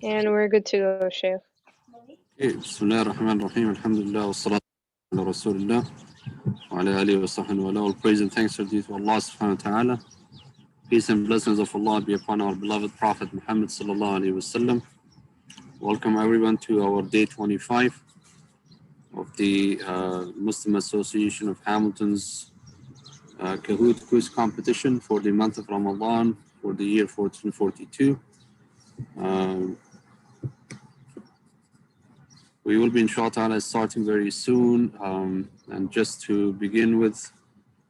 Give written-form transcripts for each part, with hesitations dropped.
And we're good to go, Sheikh. بسم الله الرحمن الرحيم الحمد لله والصلاة على رسول الله وعلى آله وصحبه وله. All praise and thanks are due to Allah subhanahu wa ta'ala. Peace and blessings of Allah be upon our beloved Prophet Muhammad sallallahu alayhi wasallam. Welcome everyone to our day 25 of the Muslim Association of Hamilton's Kahoot quiz competition for the month of Ramadan for the year 1442. We will be inshallah starting very soon, and just to begin with,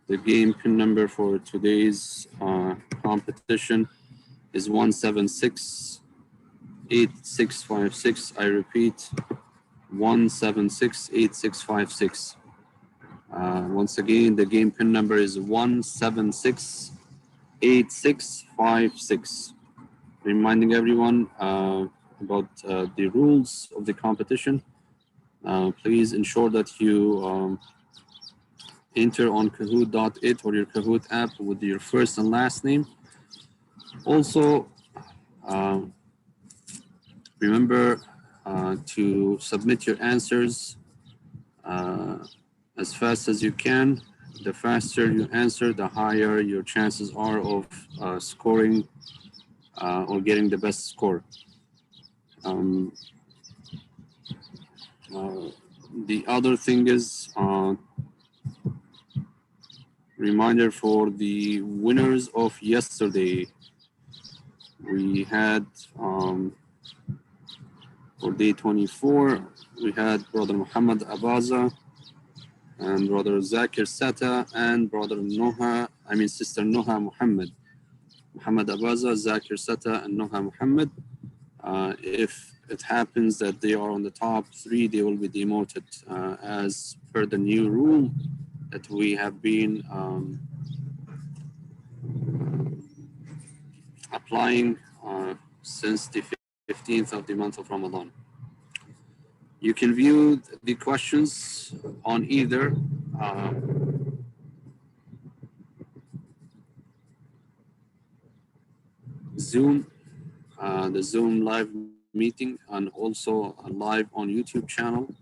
the game pin number for today's competition is 1768656. I repeat, 1768656. Once again, the game pin number is 1768656. Reminding everyone about the rules of the competition. Please ensure that you enter on Kahoot.it or your Kahoot app with your first and last name. Also, remember to submit your answers as fast as you can. The faster you answer, the higher your chances are of scoring or getting the best score. The other thing is reminder for the winners of yesterday. We had for day 24, we had Brother Muhammad Abaza and Brother Zakir Sata and Sister Noha Muhammad. Muhammad Abaza, Zakir Sata, and Noha Muhammad. If it happens that they are on the top 3, they will be demoted as per the new rule that we have been applying since the 15th of the month of Ramadan. You can view the questions on either Zoom, the Zoom live meeting, and also live on YouTube channel,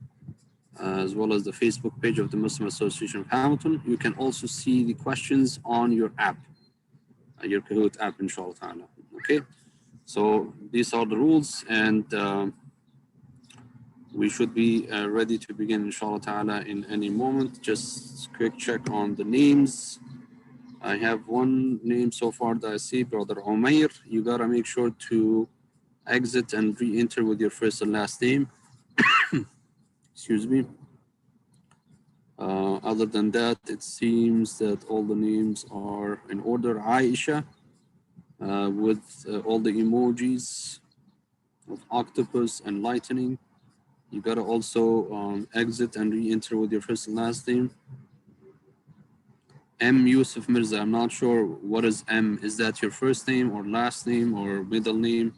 as well as the Facebook page of the Muslim Association of Hamilton. You can also see the questions on your app, your Kahoot app, inshallah ta'ala. Okay, so these are the rules, and we should be ready to begin, inshallah ta'ala, in any moment. Just quick check on the names. I have one name so far that I see, Brother Umair. You gotta make sure to exit and re-enter with your first and last name. Excuse me. Other than that, it seems that all the names are in order. Aisha, with all the emojis of octopus and lightning. You gotta also exit and re-enter with your first and last name. M. Yusuf Mirza, I'm not sure what is M. Is that your first name or last name or middle name?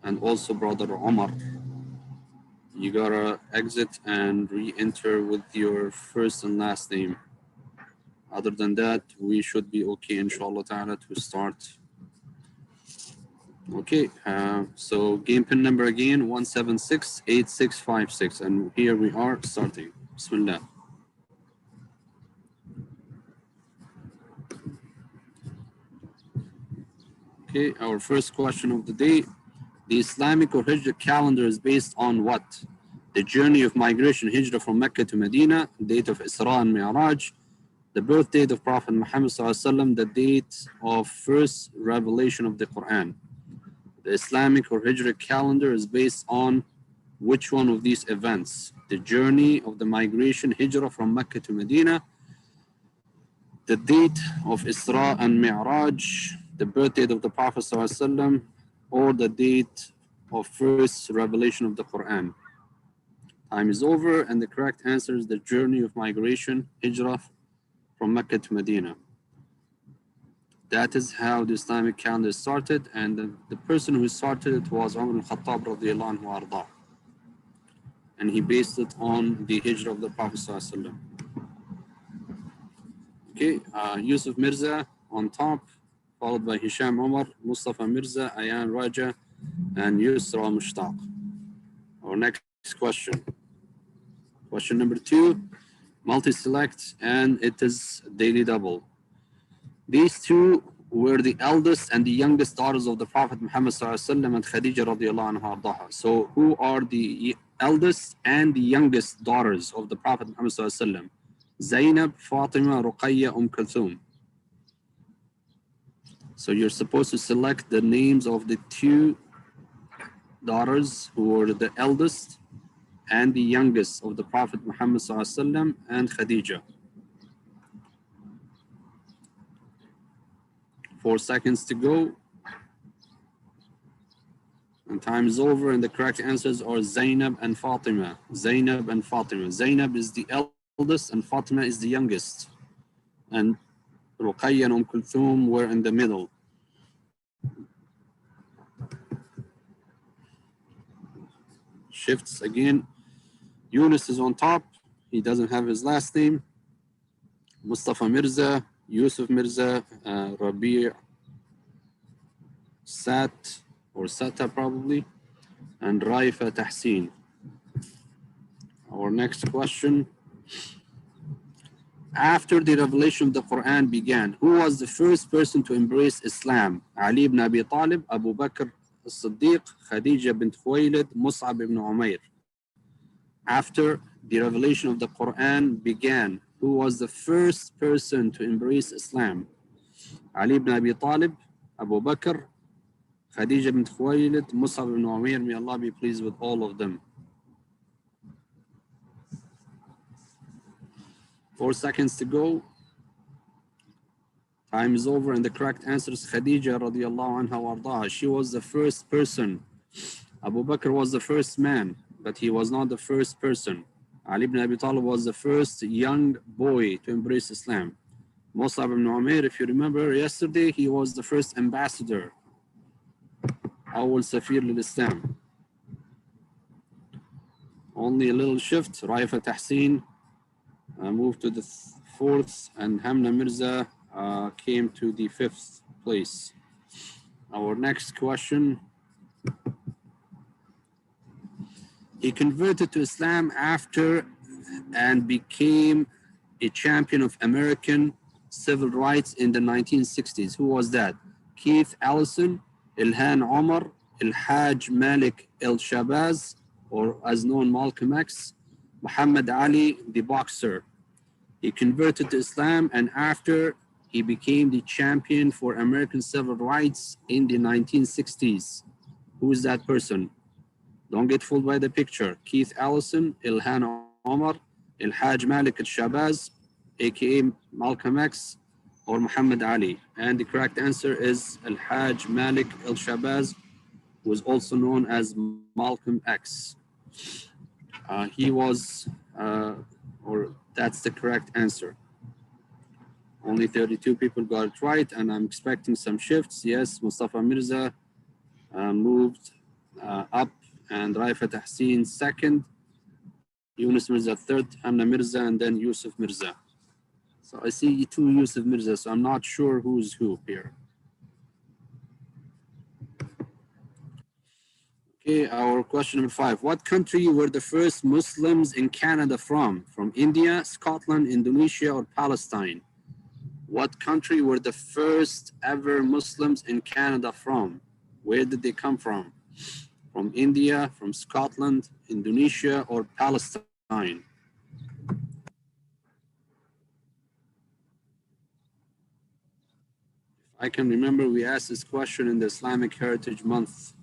And also Brother Omar. You gotta exit and re-enter with your first and last name. Other than that, we should be okay, inshallah ta'ala, to start. Okay, so game pin number again, 1768656, and here we are starting. Bismillah. Okay, our first question of the day. The Islamic or Hijrah calendar is based on what? The journey of migration, Hijrah from Mecca to Medina, date of Isra and Mi'raj, the birth date of Prophet Muhammad ﷺ, the date of first revelation of the Quran. The Islamic or Hijrah calendar is based on which one of these events? The journey of the migration, Hijrah from Mecca to Medina, the date of Isra and Mi'raj, the birth date of the Prophet ﷺ, or the date of first revelation of the Quran. Time is over, and the correct answer is the journey of migration, Hijrah from Mecca to Medina. That is how the Islamic calendar started, and the person who started it was Umar al-Khattab radiyallahu anhu arda. And he based it on the Hijrah of the Prophet ﷺ. Okay, Yusuf Mirza on top, followed by Hisham Omar, Mustafa Mirza, Ayan Raja, and Yusra Mushtaq. Our next question. Question number 2, multi-select, and it is daily double. These two were the eldest and the youngest daughters of the Prophet Muhammad ﷺ and Khadija radiallahu anha ardaha. So who are the eldest and the youngest daughters of the Prophet Muhammad ﷺ? Zainab, Fatima, Ruqayya, Kulthum. So you're supposed to select the names of the two daughters who were the eldest and the youngest of the Prophet Muhammad ﷺ and Khadija. 4 seconds to go. And time is over, and the correct answers are Zainab and Fatima. Zainab and Fatima. Zainab is the eldest and Fatima is the youngest. And Ruqayya and Kulthum were in the middle. Shifts again. Yunus is on top. He doesn't have his last name. Mustafa Mirza, Yusuf Mirza, Rabi' Sat or Sata probably, and Raifa Tahsin. Our next question. After the revelation of the Quran began, who was the first person to embrace Islam? Ali ibn Abi Talib, Abu Bakr as-Siddiq, Khadija bint Khuwaylid, Mus'ab ibn Umair. After the revelation of the Quran began, who was the first person to embrace Islam? Ali ibn Abi Talib, Abu Bakr, Khadija bint Khuwaylid, Mus'ab ibn Umair. May Allah be pleased with all of them. 4 seconds to go. Time is over, and the correct answer is Khadija radiallahu anha wa ardaha. She was the first person. Abu Bakr was the first man, but he was not the first person. Ali ibn Abi Talib was the first young boy to embrace Islam. Mus'ab ibn Umair, if you remember yesterday, he was the first ambassador. Awal Safir lil-Islam. Only a little shift. Raifa Tahsin moved to the 4th, and Hamna Mirza came to the 5th place. Our next question. He converted to Islam after and became a champion of American civil rights in the 1960s. Who was that? Keith Allison, Ilhan Omar, Al-Hajj Malik El-Shabazz, or as known Malcolm X, Muhammad Ali, the boxer. He converted to Islam, and after he became the champion for American civil rights in the 1960s. Who is that person? Don't get fooled by the picture. Keith Allison, Ilhan Omar, Al-Hajj Malik Al-Shabazz, aka Malcolm X, or Muhammad Ali. And the correct answer is Al-Hajj Malik Al-Shabazz, who was also known as Malcolm X. He was, or that's the correct answer. Only 32 people got it right, and I'm expecting some shifts. Yes, Mustafa Mirza moved up, and Raifa Tahsin second, Yunus Mirza third, Hamna Mirza, and then Yusuf Mirza. So I see 2 Yusuf Mirza, so I'm not sure who's who here. Okay, our question number 5. What country were the first Muslims in Canada from? From India, Scotland, Indonesia, or Palestine? What country were the first ever Muslims in Canada from? Where did they come from? From India, from Scotland, Indonesia, or Palestine? I can remember we asked this question in the Islamic Heritage Month.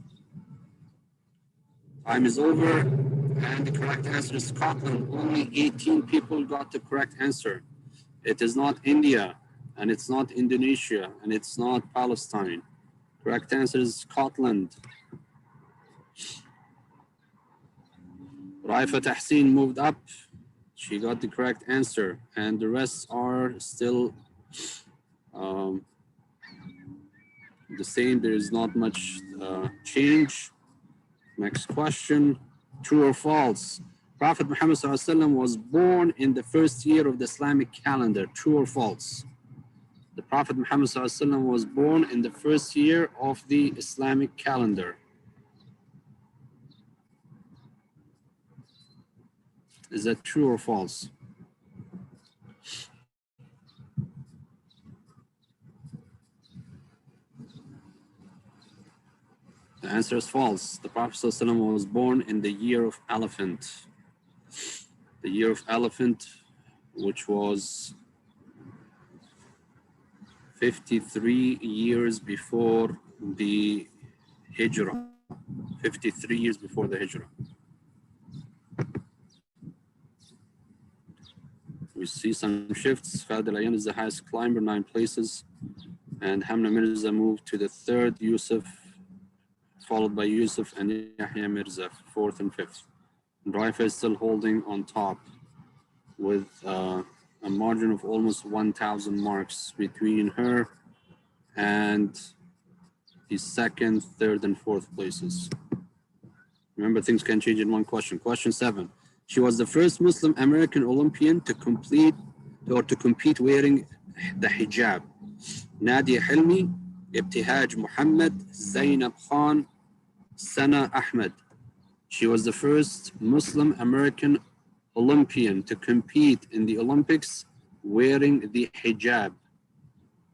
Time is over, and the correct answer is Scotland. Only 18 people got the correct answer. It is not India, and it's not Indonesia, and it's not Palestine. Correct answer is Scotland. Raifa Tahsin moved up. She got the correct answer, and the rest are still the same. There is not much change. Next question. True or false? Prophet Muhammad ﷺ was born in the first year of the Islamic calendar. True or false? The Prophet Muhammad ﷺ was born in the first year of the Islamic calendar. Is that true or false? The answer is false. The Prophet ﷺ was born in the year of elephant. The year of elephant, which was 53 years before the Hijrah. 53 years before the Hijrah. We see some shifts. Khalid al-Ayyan is the highest climber, 9 places. And Hamna Mirza moved to the 3rd, Yusuf, followed by Yusuf and Yahya Mirza, 4th and 5th. And Raifa is still holding on top with a margin of almost 1,000 marks between her and the 2nd, 3rd, and 4th places. Remember, things can change in one question. Question 7. She was the first Muslim American Olympian to compete wearing the hijab. Nadia Hilmi, Ibtihaj Muhammad, Zainab Khan, Sana Ahmed. She was the first Muslim American Olympian to compete in the Olympics wearing the hijab.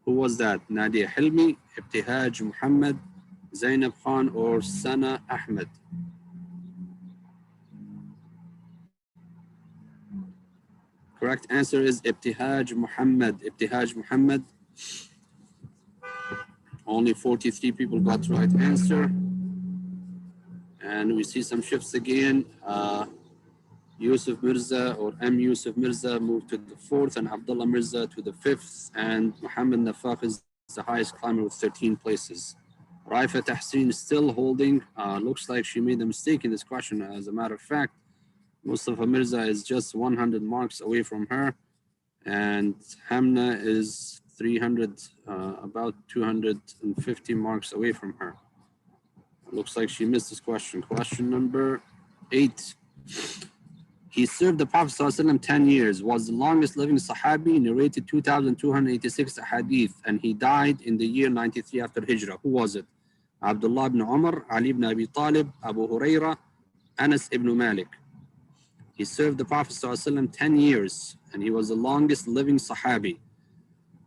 Who was that? Nadia Hilmi, Ibtihaj Muhammad, Zainab Khan, or Sana Ahmed? Correct answer is Ibtihaj Muhammad. Ibtihaj Muhammad. Only 43 people got the right answer. And we see some shifts again. Yusuf Mirza or M. Yusuf Mirza moved to the 4th and Abdullah Mirza to the 5th. And Muhammad Nafaq is the highest climber with 13 places. Raifa Tahsin is still holding. Looks like she made a mistake in this question. As a matter of fact, Mustafa Mirza is just 100 marks away from her, and Hamna is 300, about 250 marks away from her. Looks like she missed this question. Question number 8. He served the Prophet ﷺ 10 years, was the longest living Sahabi, narrated 2,286 hadith, and he died in the year 93 after Hijrah. Who was it? Abdullah ibn Umar, Ali ibn Abi Talib, Abu Huraira, Anas ibn Malik. He served the Prophet ﷺ 10 years, and he was the longest living Sahabi.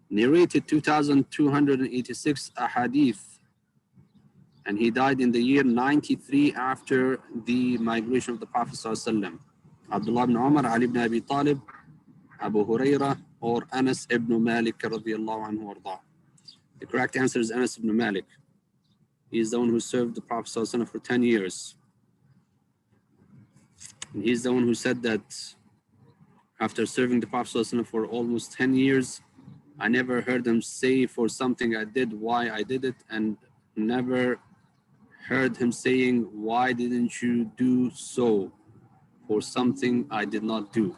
Narrated 2,286 ahadith, and he died in the year 93 after the migration of the Prophet ﷺ. Abdullah ibn Umar, Ali ibn Abi Talib, Abu Huraira, or Anas ibn Malik radiyallahu anhu warda. The correct answer is Anas ibn Malik. He is the one who served the Prophet ﷺ for 10 years. And he's the one who said that after serving the Prophet ﷺ for almost 10 years, I never heard him say for something I did why I did it, and never heard him saying, why didn't you do so for something I did not do.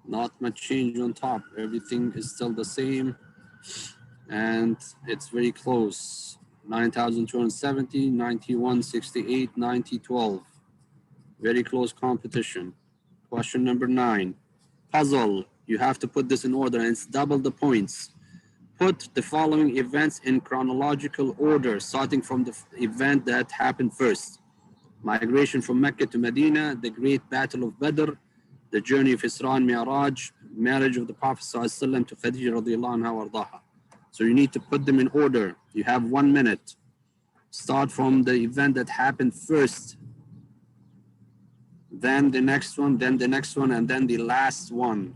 Not much change on top. Everything is still the same, and it's very close. 9,270, 9168, 9012. Very close competition. Question number 9. Puzzle. You have to put this in order, and it's double the points. Put the following events in chronological order, starting from the event that happened first. Migration from Mecca to Medina, the Great Battle of Badr, the journey of Isra and Mi'raj, marriage of the Prophet ﷺ to Khadija radiallahu anha wardaha. So you need to put them in order. You have 1 minute. Start from the event that happened first, then the next one, then the next one, and then the last one.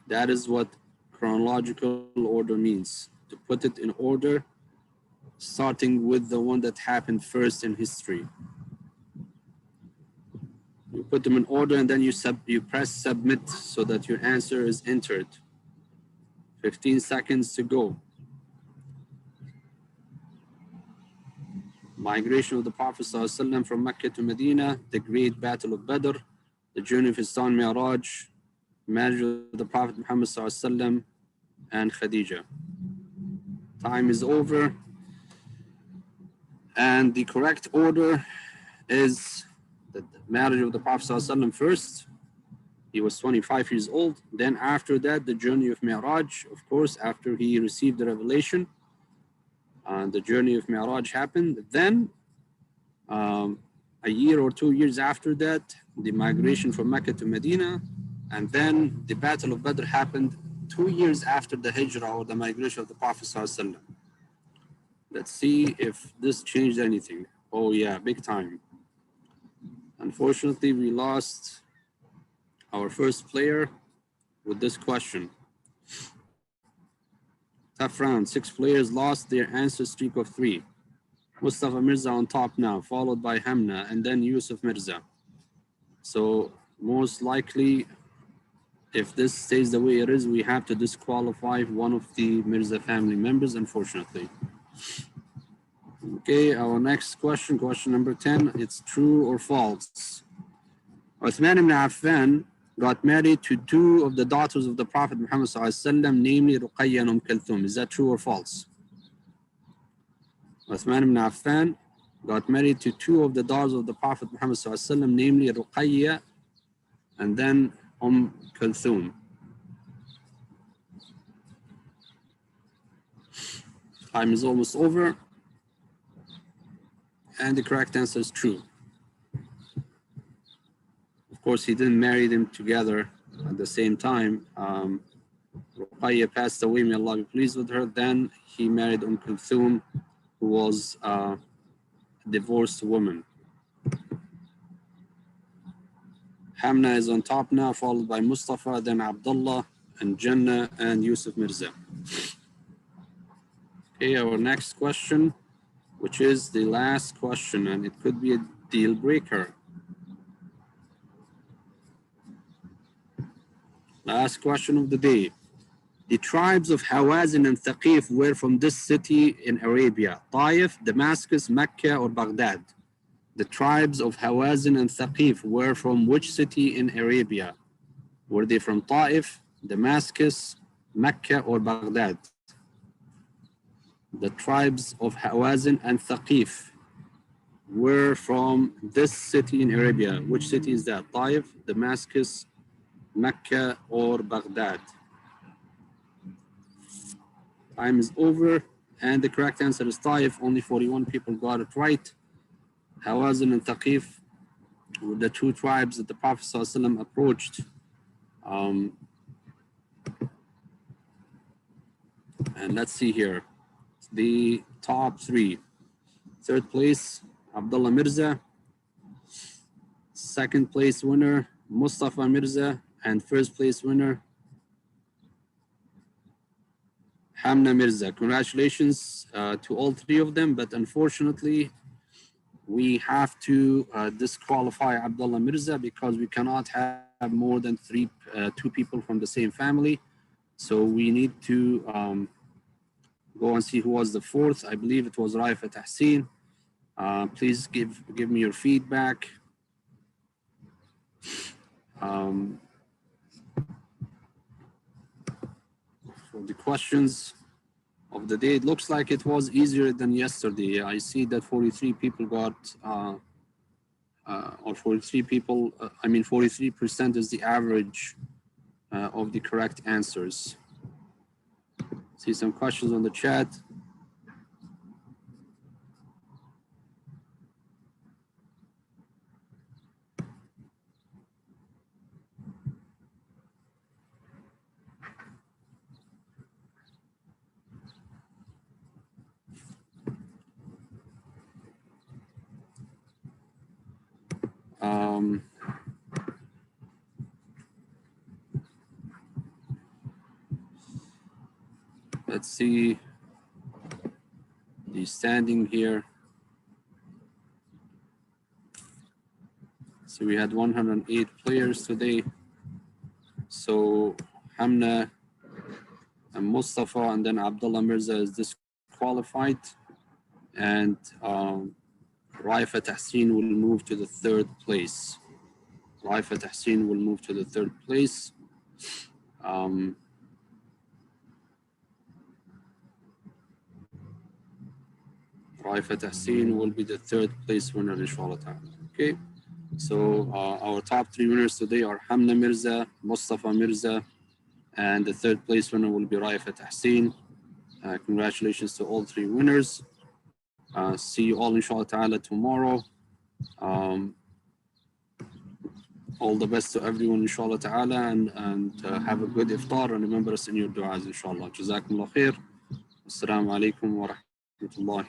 That is what chronological order means. To put it in order, starting with the one that happened first in history. You put them in order, and then you press submit so that your answer is entered. 15 seconds to go. Migration of the Prophet ﷺ from Mecca to Medina, the Great Battle of Badr, the journey of Isra and Mi'raj, marriage of the Prophet Muhammad ﷺ and Khadija. Time is over. And the correct order is the marriage of the Prophet ﷺ first. He was 25 years old. Then after that, the journey of Mi'raj, of course, after he received the revelation, the journey of Mi'raj happened. Then a year or 2 years after that, the migration from Mecca to Medina, and then the Battle of Badr happened 2 years after the Hijrah or the migration of the Prophet ﷺ. Let's see if this changed anything. Oh yeah, big time. Unfortunately, we lost our first player with this question. Tough round, 6 players lost their answer streak of 3. Mustafa Mirza on top now, followed by Hamna, and then Yusuf Mirza. So most likely, if this stays the way it is, we have to disqualify one of the Mirza family members, unfortunately. Okay, our next question, question number 10, it's true or false. Uthman ibn Affan got married to 2 of the daughters of the Prophet Muhammad ﷺ, namely Ruqayya and Kulthum. Is that true or false? Uthman ibn Affan got married to 2 of the daughters of the Prophet Muhammad ﷺ, namely Ruqayya and then Kulthum. Time is almost over. And the correct answer is true. Of course, he didn't marry them together at the same time. Ruqayya passed away, may Allah be pleased with her. Then he married Kulthum, who was a divorced woman. Hamna is on top now, followed by Mustafa, then Abdullah, and Jannah, and Yusuf Mirza. Okay, our next question, which is the last question, and it could be a deal breaker. Last question of the day. The tribes of Hawazin and Thaqif were from this city in Arabia: Taif, Damascus, Mecca, or Baghdad? The tribes of Hawazin and Thaqif were from which city in Arabia? Were they from Taif, Damascus, Mecca, or Baghdad? The tribes of Hawazin and Thaqif were from this city in Arabia. Which city is that? Taif, Damascus, Mecca, or Baghdad? Time is over, and the correct answer is Taif. Only 41 people got it right. Hawazin and Thaqif were the 2 tribes that the Prophet ﷺ approached. And let's see here. The top 3. 3rd place, Abdullah Mirza. 2nd place winner, Mustafa Mirza. And 1st place winner, Hamna Mirza. Congratulations to all 3 of them, but unfortunately, we have to disqualify Abdullah Mirza because we cannot have more than 2 people from the same family. So we need to go and see who was the 4th. I believe it was Raifa Tahsin. Please give me your feedback. For the questions of the day, it looks like it was easier than yesterday. I see that 43 people got, or 43 people, 43% is the average of the correct answers. See some questions on the chat. Let's see the standing here. So we had 108 players today. So Hamna and Mustafa and then Abdullah Mirza is disqualified, and Raifa Tahsin will move to the 3rd place. Raifa Tahsin will move to the 3rd place. Raifa Tahsin will be the 3rd place winner, inshallah ta'ala. Okay, so our top 3 winners today are Hamna Mirza, Mustafa Mirza, and the third place winner will be Raifat Hassin. Congratulations to all 3 winners. See you all inshallah ta'ala tomorrow. All the best to everyone inshallah ta'ala, and have a good iftar, and remember us in your du'as inshallah. Jazakumullah khair. Assalamu alaikum wa rahmatullahi